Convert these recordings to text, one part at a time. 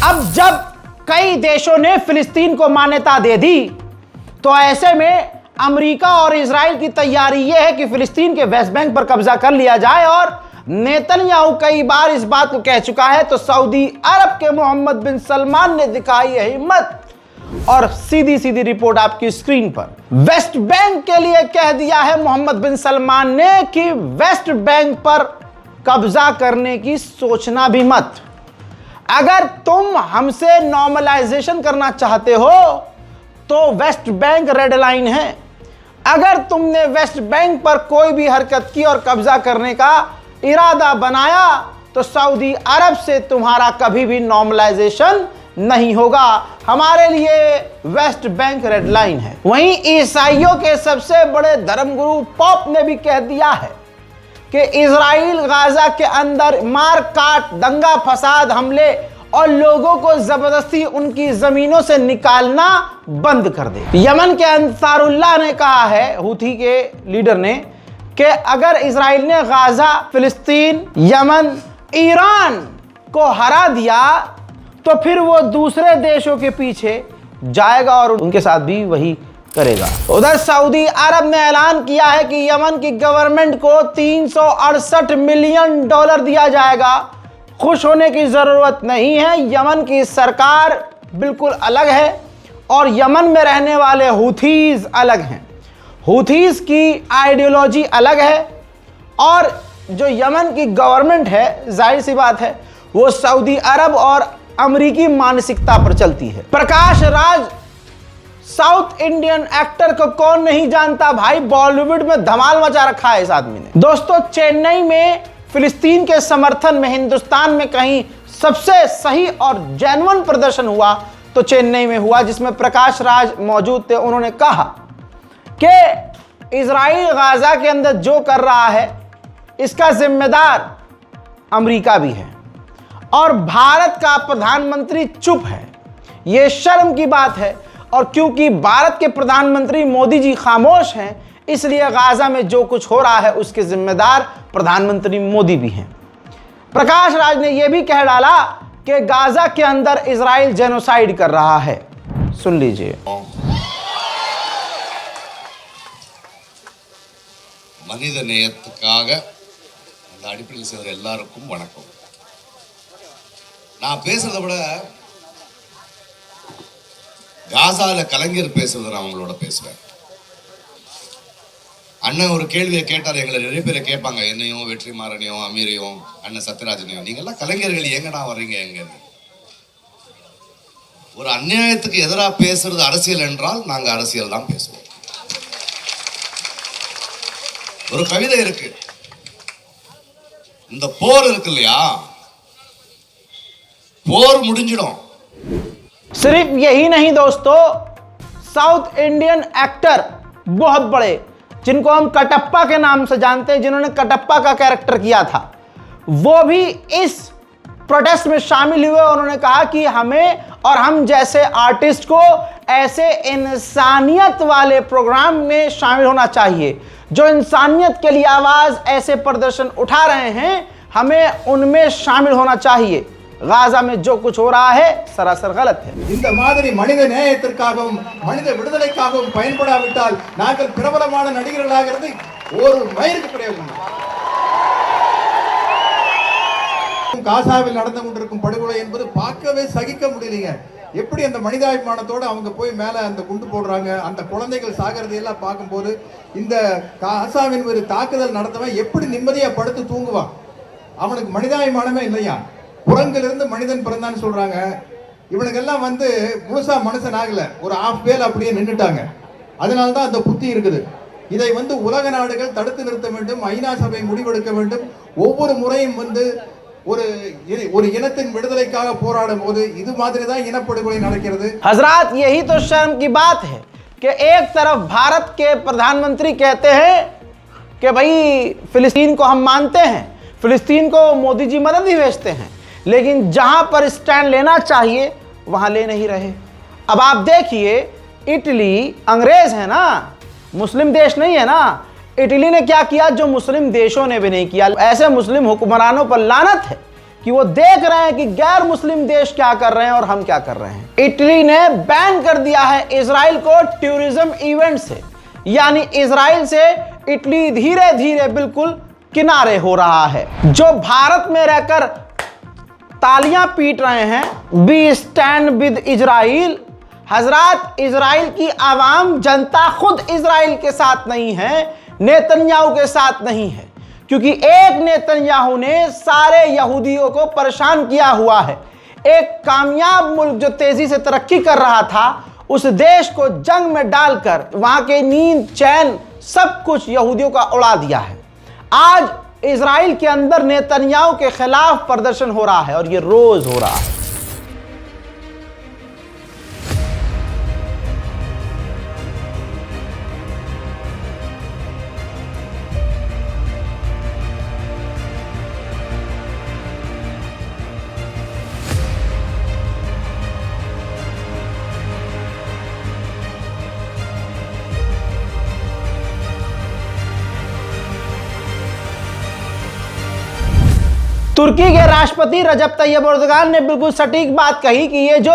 अब जब कई देशों ने फिलिस्तीन को मान्यता दे दी तो ऐसे में अमेरिका और इजराइल की तैयारी यह है कि फिलिस्तीन के वेस्ट बैंक पर कब्जा कर लिया जाए। और नेतन्याहू कई बार इस बात को कह चुका है, तो सऊदी अरब के मोहम्मद बिन सलमान ने दिखाई है हिम्मत और सीधी सीधी रिपोर्ट आपकी स्क्रीन पर। वेस्ट बैंक के लिए कह दिया है मोहम्मद बिन सलमान ने कि वेस्ट बैंक पर कब्जा करने की सोचना भी मत। अगर तुम हमसे नॉर्मलाइजेशन करना चाहते हो तो वेस्ट बैंक रेड लाइन है। अगर तुमने वेस्ट बैंक पर कोई भी हरकत की और कब्जा करने का इरादा बनाया तो सऊदी अरब से तुम्हारा कभी भी नॉर्मलाइजेशन नहीं होगा। हमारे लिए वेस्ट बैंक रेड लाइन है। वहीं ईसाइयों के सबसे बड़े धर्मगुरु पोप ने भी कह दिया है कि इजराइल गाजा के अंदर मार काट, दंगा फसाद, हमले और लोगों को जबरदस्ती उनकी जमीनों से निकालना बंद कर दे। यमन के अंसारुल्लाह ने कहा है, हूथी के लीडर ने, कि अगर इजराइल ने गाजा, फिलिस्तीन, यमन, ईरान को हरा दिया तो फिर वो दूसरे देशों के पीछे जाएगा और उनके साथ भी वही करेगा। उधर सऊदी अरब ने ऐलान किया है कि यमन की गवर्नमेंट को $368 मिलियन दिया जाएगा। खुश होने की जरूरत नहीं है। यमन की सरकार बिल्कुल अलग है और यमन में रहने वाले हूथीज अलग हैं। हूथीज की आइडियोलॉजी अलग है और जो यमन की गवर्नमेंट है, जाहिर सी बात है, वो सऊदी अरब और अमेरिकी मानसिकता पर चलती है। Prakash Raj south Indian actor को कौन नहीं जानता भाई, बॉलीवुड में धमाल मचा रखा है इस आदमी ने। दोस्तों, चेन्नई में फिलिस्तीन के समर्थन में हिंदुस्तान में कहीं सबसे सही और जेन्युइन प्रदर्शन हुआ तो चेन्नई में हुआ, जिसमें प्रकाश राज मौजूद थे। उन्होंने कहा कि इजराइल गाजा के अंदर जो कर रहा है इसका जिम्मेदार अमेरिका भी है और भारत का प्रधानमंत्री चुप है। यह शर्म की बात है और क्योंकि भारत के प्रधानमंत्री मोदी जी खामोश हैं, इसलिए गाजा में जो कुछ हो रहा है उसके जिम्मेदार प्रधानमंत्री मोदी भी हैं। प्रकाश राज ने यह भी कह डाला कि गाजा के अंदर इजराइल जेनोसाइड कर रहा है। सुन लीजिए। மனித நேயத்துக்காக அந்த அடிப்படையில் செய்கிற எல்லாருக்கும் வணக்கம். நான் பேசுறதை விட காசால கலைஞர் பேசுறதை நான் அவங்களோட பேசுவேன். அண்ணன் ஒரு கேள்வியை கேட்டார், எங்களை நிறைய பேரை கேட்பாங்க, என்னையும் வெற்றிமாறனையும் அமீரையும் அண்ணன் சத்யராஜனையும், நீங்கள்லாம் கலைஞர்கள் எங்கடா வர்றீங்க எங்க? ஒரு அநியாயத்துக்கு எதிராக பேசுறது அரசியல் என்றால் நாங்க அரசியல் தான் பேசுவோம். ஒரு கவிதை இருக்கு, இந்த போர் இருக்கு இல்லையா, போर முடிஞ்சிடும்। सिर्फ यही नहीं दोस्तों, साउथ इंडियन एक्टर बहुत बड़े जिनको हम कटप्पा के नाम से जानते हैं, जिन्होंने कटप्पा का कैरेक्टर किया था, वो भी इस प्रोटेस्ट में शामिल हुए। उन्होंने कहा कि हमें और हम जैसे आर्टिस्ट को ऐसे इंसानियत वाले प्रोग्राम में शामिल होना चाहिए। जो इंसानियत के लिए आवाज ऐसे प्रदर्शन उठा रहे हैं, हमें उनमें शामिल होना चाहिए। गाजा में जो कुछ हो रहा है सरासर गलत है। இந்த மாதிரி மனித நேயத்திற்காகவும் மனித விடுதலைக்காகவும் பயன்படாவிட்டால் நாங்கள் பிரபலமான நடிகர்களாகிறது ஒரு மயிருக்கு பிரயோஜனம். காசாவில் நடந்து கொண்டிருக்கும் படுகொலை என்பது பார்க்கவே சகிக்க முடியலைங்க. எப்படி அந்த மனிதாபிமானத்தோடு அவங்க போய் மேலே அந்த குண்டு போடுறாங்க, அந்த குழந்தைகள் சாகிறது எல்லாம் பார்க்கும்போது இந்த காசாவின் ஒரு தாக்குதல் நடந்தவன் எப்படி நிம்மதியாக படுத்து தூங்குவான்? அவனுக்கு மனிதாபிமானமே இல்லையா? குரங்கிலிருந்து மனிதன் பிறந்தான்னு சொல்றாங்க. இவனுக்கெல்லாம் வந்து முழுசா மனுஷன் ஆகல, ஒரு ஆஃப் வேல் அப்படியே நின்றுட்டாங்க. அதனால தான் அந்த புத்தி இருக்குது. இதை வந்து உலக நாடுகள் தடுத்து நிறுத்த வேண்டும், ஐநா சபை முடிவெடுக்க வேண்டும். ஒவ்வொரு முறையும் வந்து ஒரு இனத்தின் விடுதலைக்காக போராடும் போது இது மாதிரி தான் இனப்படுகொலை நடக்கிறது। हजरात, यही तो शर्म की बात है कि एक तरफ भारत के प्रधानमंत्री कहते हैं कि भाई फिलिस्तीन को हम मानते हैं, फिलिस्तीन को मोदी जी मदद भी भेजते हैं, लेकिन जहां पर स्टैंड लेना चाहिए वहां ले नहीं रहे। अब आप देखिए, इटली अंग्रेज है ना, मुस्लिम देश नहीं है ना। इटली ने क्या किया जो मुस्लिम देशों ने भी नहीं किया। ऐसे मुस्लिम हुक्मरानों पर लानत है कि वो देख रहे हैं कि गैर मुस्लिम देश क्या कर रहे हैं और हम क्या कर रहे हैं। इटली ने बैन कर दिया है इजराइल को टूरिज्म इवेंट से, यानी इजराइल से इटली धीरे धीरे बिल्कुल किनारे हो रहा है। जो भारत में रहकर तालियां पीट रहे हैं, वी स्टैंड विद इजराइल, हजरात इजराइल की आवाम जनता खुद इजराइल के साथ नहीं है, नेतन्याहू के साथ नहीं है, क्योंकि एक नेतन्याहू ने सारे यहूदियों को परेशान किया हुआ है। एक कामयाब मुल्क जो तेजी से तरक्की कर रहा था, उस देश को जंग में डालकर वहां के नींद चैन सब कुछ यहूदियों का उड़ा दिया है। आज इजराइल के अंदर नेतन्याहू के खिलाफ प्रदर्शन हो रहा है और यह रोज हो रहा है। तुर्की के राष्ट्रपति रजब तैयब एर्दोगान ने बिल्कुल सटीक बात कही कि ये जो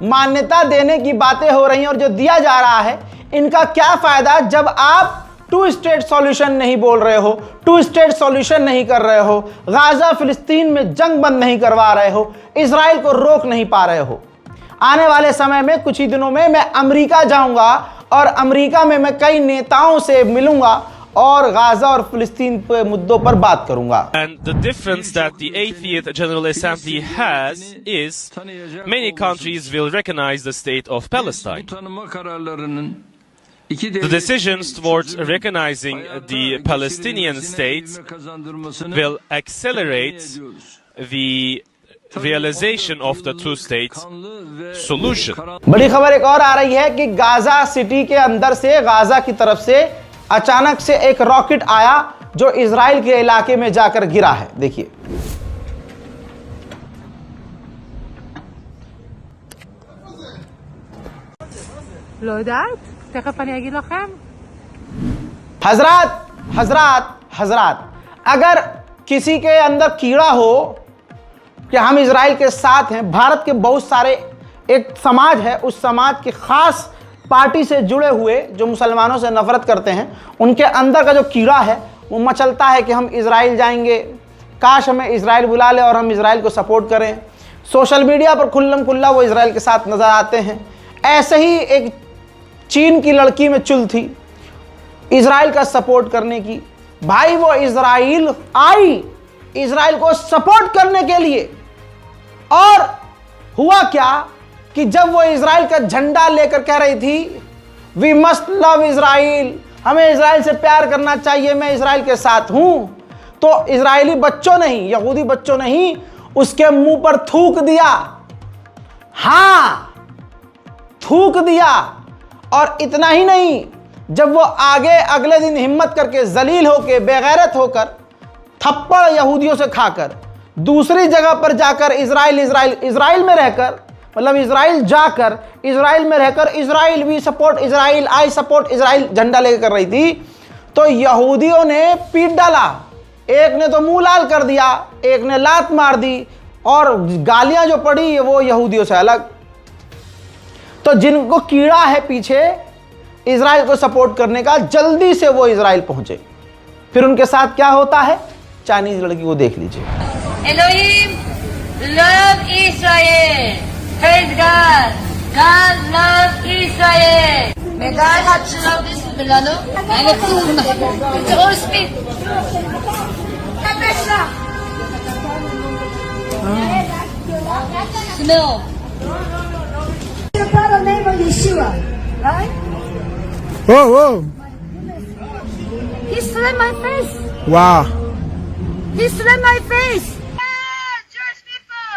मान्यता देने की बातें हो रही हैं और जो दिया जा रहा है, इनका क्या फायदा जब आप टू स्टेट सॉल्यूशन नहीं बोल रहे हो, टू स्टेट सॉल्यूशन नहीं कर रहे हो, गाजा फिलिस्तीन में जंग बंद नहीं करवा रहे हो, इजराइल को रोक नहीं पा रहे हो। आने वाले समय में कुछ ही दिनों में मैं अमेरिका जाऊंगा और अमेरिका में मैं कई नेताओं से मिलूंगा और गाजा और फिलिस्तीन के मुद्दों पर बात करूंगा। And the difference that the 80th General Assembly has is many countries will recognize the state of Palestine. The decisions towards recognizing the Palestinian state will accelerate the realization of the two-state solution. बड़ी खबर एक और आ रही है कि Gaza city के अंदर से, गाजा की तरफ से अचानक से एक रॉकेट आया जो इजराइल के इलाके में जाकर गिरा है। देखिए, हजरात हजरात हजरात, अगर किसी के अंदर कीड़ा हो कि हम इजराइल के साथ हैं, भारत के बहुत सारे एक समाज है, उस समाज के खास पार्टी से जुड़े हुए जो मुसलमानों से नफरत करते हैं, उनके अंदर का जो कीड़ा है वो मचलता है कि हम इजराइल जाएंगे, काश हमें इजराइल बुला ले और हम इजराइल को सपोर्ट करें। सोशल मीडिया पर खुल्लम खुल्ला वो इजराइल के साथ नजर आते हैं। ऐसे ही एक चीन की लड़की में चुल थी इजराइल का सपोर्ट करने की। भाई वो इजराइल आई इजराइल को सपोर्ट करने के लिए, और हुआ क्या कि जब वो इजराइल का झंडा लेकर कह रही थी वी मस्ट लव इजराइल, हमें इजराइल से प्यार करना चाहिए, मैं इजराइल के साथ हूं, तो इजरायली बच्चों ने ही, यहूदी बच्चों ने ही उसके मुंह पर थूक दिया। हां, थूक दिया। और इतना ही नहीं, जब वो आगे अगले दिन हिम्मत करके, जलील होकर, बेगैरत होकर, थप्पड़ यहूदियों से खाकर दूसरी जगह पर जाकर इजराइल में रहकर, मतलब इजराइल जाकर, इजराइल में रहकर Israel we support Israel, I support Israel झंडा लेकर कर रही थी, तो यहूदियों ने पीट डाला। एक ने तो मुंह लाल कर दिया, एक ने लात मार दी, और गालियां जो पड़ी वो यहूदियों से अलग। तो जिनको कीड़ा है पीछे इजराइल को सपोर्ट करने का, जल्दी से वो इजराइल पहुंचे। फिर उनके साथ क्या होता है, चाइनीज लड़की को देख लीजिए। Elohim love Israel. Praise God. God love Israel. May God have love this Milano. And it's all speak. No. The father name of Yeshua, right? Whoa, whoa. He slapped my face. Wow. He slapped my face. Jewish people.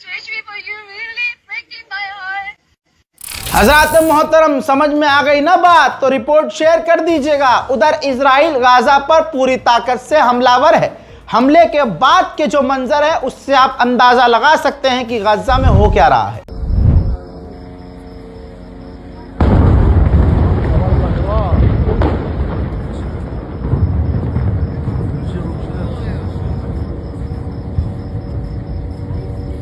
Jewish people, you really breaking my heart. हज़रात मोहतरम, समझ में आ गई ना बात? तो report share कर दीजिएगा। उधर इजराइल गाजा पर पूरी ताकत से हमलावर है। हमले के बाद के जो मंजर है उससे आप अंदाजा लगा सकते हैं कि गाजा में हो क्या रहा है।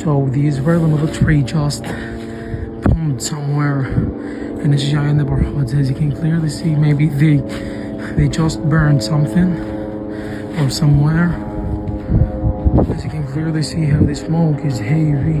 So the Israeli military just bombed somewhere in Shia neighborhood. As you can clearly see, maybe they just burned something or somewhere. As you can clearly see how the smoke is heavy.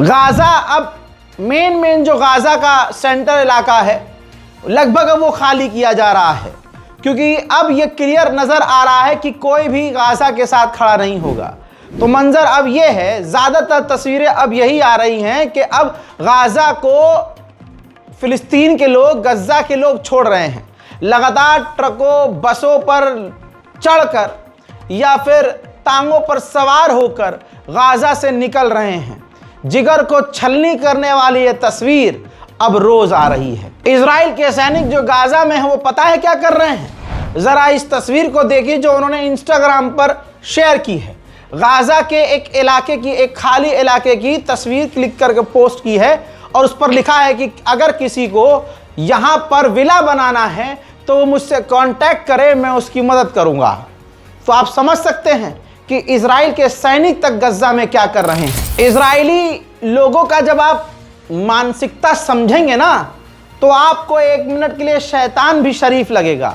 Gaza अब main जो Gaza का centre इलाका है लगभग अब वो खाली किया जा रहा है, क्योंकि अब ये क्लियर नजर आ रहा है कि कोई भी गाजा के साथ खड़ा नहीं होगा। तो मंजर अब ये है, ज़्यादातर तस्वीरें अब यही आ रही हैं कि अब गाजा को फिलिस्तीन के लोग, गज्जा के लोग छोड़ रहे हैं। लगातार ट्रकों, बसों पर चढ़कर या फिर टांगों पर सवार होकर गाजा से निकल रहे हैं। जिगर को छलनी करने वाली ये तस्वीर अब रोज आ रही है। इजराइल के सैनिक जो गाजा में हैं वो पता है क्या कर रहे हैं? जरा इस तस्वीर को देखिए जो उन्होंने इंस्टाग्राम पर शेयर की है। गाजा के एक इलाके की, एक खाली इलाके की तस्वीर क्लिक करके पोस्ट की है और उस पर लिखा है कि अगर किसी को यहां पर विला बनाना है तो वो मुझसे कांटेक्ट करे, मैं उसकी मदद करूंगा। तो आप समझ सकते हैं कि इजराइल के सैनिक तक गज्जा में क्या कर रहे हैं। इजरायली लोगों का जब आप मानसिकता समझेंगे ना तो आपको एक मिनट के लिए शैतान भी शरीफ लगेगा।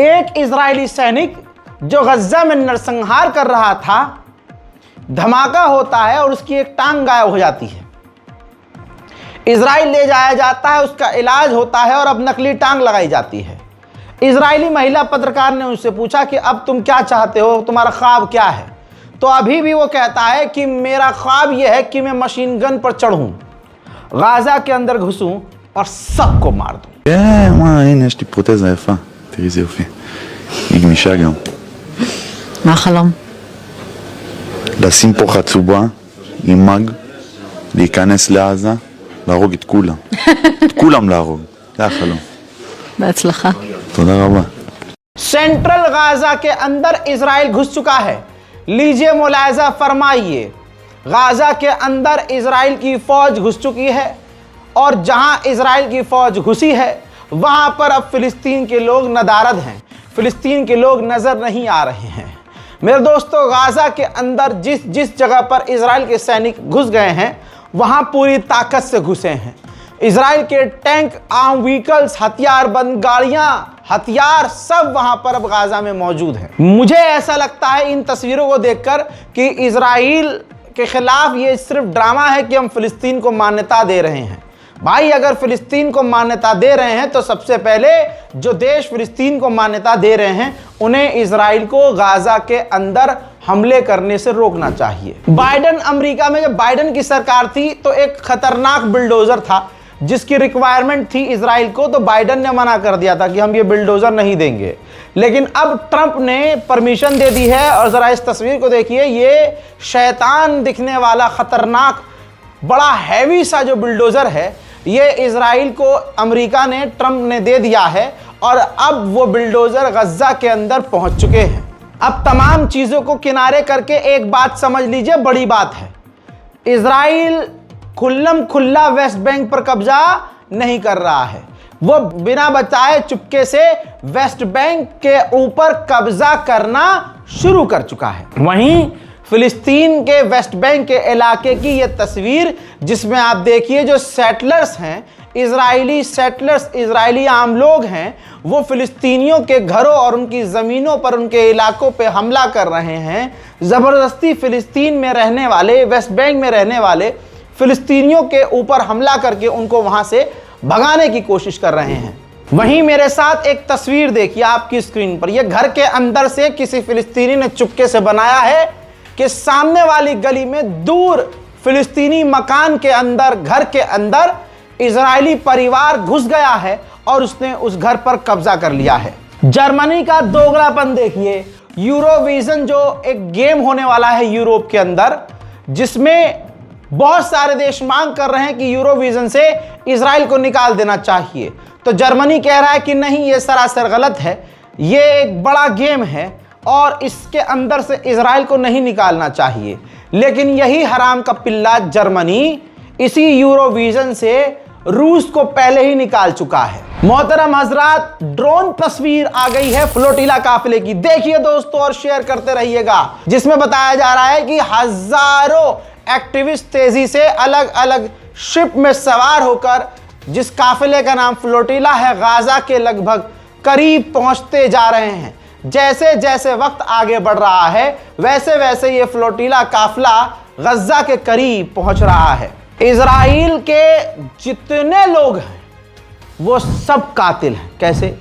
एक इजरायली सैनिक जो गज्जा में नरसंहार कर रहा था, धमाका होता है और उसकी एक टांग गायब हो जाती है। इजराइल ले जाया जाता है, उसका इलाज होता है और अब नकली टांग लगाई जाती है। इजरायली महिला पत्रकार ने उनसे पूछा कि अब तुम क्या चाहते हो, तुम्हारा ख्वाब क्या है? तो अभी भी वो कहता है कि मेरा ख्वाब यह है कि मैं मशीन गन पर चढ़ूं, गाजा के अंदर घुसूं और सबको मार दूं। הנה יש לי פרוטזה יפה, תראי איזה יופי, היא גמישה גם. מה החלום? לשים פה חצובה עם מג, להיכנס לעזה, להרוג את כולם, את כולם להרוג, זה החלום. בהצלחה. תודה רבה. सेंट्रल गाजा के अंदर इजराइल घुस चुका है। लीजिए मुलायजा फरमाइए, गाजा के अंदर इजराइल की फौज घुस चुकी है और जहां इजराइल की फौज घुसी है वहां पर अब फिलिस्तीन के लोग नदारद हैं, फिलिस्तीन के लोग नजर नहीं आ रहे हैं। मेरे दोस्तों, गाजा के अंदर जिस जगह पर इजराइल के सैनिक घुस गए हैं वहां पूरी ताकत से घुसे हैं। इजराइल के टैंक, आर्म व्हीकल्स, हथियारबंद गाड़ियां, हथियार सब वहां पर अब गाजा में मौजूद हैं। मुझे ऐसा लगता है इन तस्वीरों को देखकर कि इजराइल के खिलाफ ये सिर्फ ड्रामा है कि हम फिलिस्तीन को मान्यता दे रहे हैं। भाई, अगर फिलिस्तीन को मान्यता दे रहे हैं तो सबसे पहले जो देश फिलिस्तीन को मान्यता दे रहे हैं उन्हें इजराइल को गाजा के अंदर हमले करने से रोकना चाहिए। बाइडन, अमेरिका में जब बाइडन की सरकार थी तो एक खतरनाक बुलडोजर था जिसकी रिक्वायरमेंट थी इजराइल को, तो बाइडन ने मना कर दिया था कि हम ये बुलडोजर नहीं देंगे। लेकिन अब ट्रंप ने परमिशन दे दी है और ज़रा इस तस्वीर को देखिए, ये शैतान दिखने वाला खतरनाक बड़ा हैवी सा जो बुलडोजर है ये इजराइल को अमेरिका ने, ट्रंप ने दे दिया है और अब वो बुलडोजर गज्जा के अंदर पहुंच चुके हैं। अब तमाम चीज़ों को किनारे करके एक बात समझ लीजिए, बड़ी बात है, इजराइल खुल्लम खुल्ला वेस्ट बैंक पर कब्जा नहीं कर रहा है। वो बिना बताए चुपके से वेस्ट बैंक के ऊपर कब्जा करना शुरू कर चुका है। वहीं फिलिस्तीन के वेस्ट बैंक के इलाके की ये तस्वीर जिसमें आप देखिए जो सेटलर्स हैं, इजरायली सेटलर्स, इजरायली आम लोग हैं, वो फिलिस्तीनियों के घरों और उनकी ज़मीनों पर, उनके इलाकों पे हमला कर रहे हैं। ज़बरदस्ती फिलिस्तीन में रहने वाले, वेस्ट बैंक में रहने वाले फिलिस्तीनियों के ऊपर हमला करके उनको वहां से भगाने की कोशिश कर रहे हैं। वहीं मेरे साथ एक तस्वीर देखिए आपकी स्क्रीन पर, यह घर के अंदर से किसी फिलिस्तीनी ने चुपके से बनाया है कि सामने वाली गली में दूर फिलिस्तीनी मकान के अंदर, घर के अंदर इजरायली परिवार घुस गया है और उसने उस घर पर कब्जा कर लिया है। जर्मनी का दोगलापन देखिए। यूरोविजन जो एक गेम होने वाला है यूरोप के अंदर, जिसमें बहुत सारे देश मांग कर रहे हैं कि यूरोविजन से इजराइल को निकाल देना चाहिए, तो जर्मनी कह रहा है कि नहीं, ये सरासर गलत है, ये एक बड़ा गेम है और इसके अंदर से इजराइल को नहीं निकालना चाहिए। लेकिन यही हराम का पिल्ला जर्मनी इसी यूरोविजन से रूस को पहले ही निकाल चुका है। मोहतरम हजरात, ड्रोन तस्वीर आ गई है फ्लोटिला काफिले की, देखिए दोस्तों और शेयर करते रहिएगा, जिसमें बताया जा रहा है कि हजारों एक्टिविस्ट तेजी से अलग अलग शिप में सवार होकर, जिस काफिले का नाम फ्लोटिला है, गाजा के लगभग करीब पहुंचते जा रहे हैं। जैसे जैसे वक्त आगे बढ़ रहा है वैसे वैसे ये फ्लोटिला काफिला गजा के करीब पहुंच रहा है। इजराइल के जितने लोग हैं वो सब कातिल हैं। कैसे?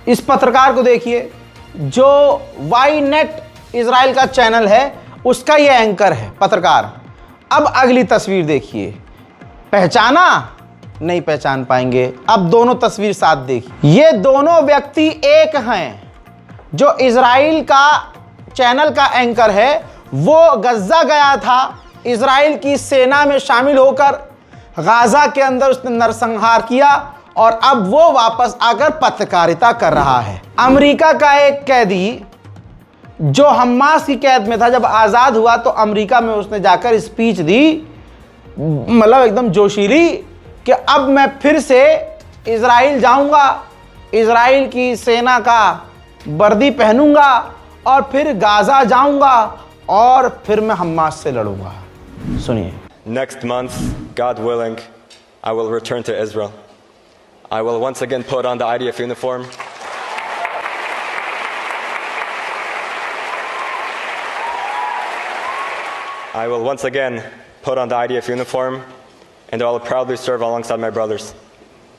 इस पत्रकार को देखिए, जो वाई नेट इजराइल का चैनल है उसका ये एंकर है पत्रकार। अब अगली तस्वीर देखिए, पहचाना? नहीं पहचान पाएंगे। अब दोनों तस्वीर साथ देखिए, ये दोनों व्यक्ति एक हैं। जो इजराइल का चैनल का एंकर है वो गजा गया था, इजराइल की सेना में शामिल होकर गाजा के अंदर उसने नरसंहार किया और अब वो वापस आकर पत्रकारिता कर रहा है। अमेरिका का एक कैदी जो हमास की कैद में था, जब आज़ाद हुआ तो अमेरिका में उसने जाकर स्पीच दी, मतलब एकदम जोशीली, कि अब मैं फिर से इजराइल जाऊंगा, इजराइल की सेना का वर्दी पहनूंगा और फिर गाजा जाऊंगा और फिर मैं हमास से लड़ूंगा। सुनिए। Next month, God willing, I will return to Israel. I will once again put on the IDF uniform. I will once again put on the IDF uniform and I will proudly serve alongside my brothers.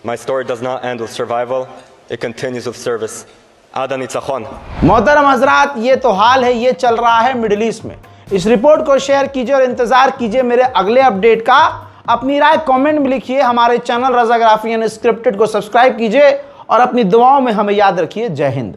My story does not end with survival, it continues with service. आदा नित्साखन। मोहतरम हजरात, ये तो हाल है, ये चल रहा है मिडिल ईस्ट में। इस रिपोर्ट को शेयर कीजिए और इंतजार कीजिए मेरे अगले अपडेट का। अपनी राय कमेंट में लिखिए। हमारे चैनल रज़ाग्राफी अनस्क्रिप्टेड को सब्सक्राइब कीजिए और अपनी दुआओं में हमें याद रखिए। जय हिंद।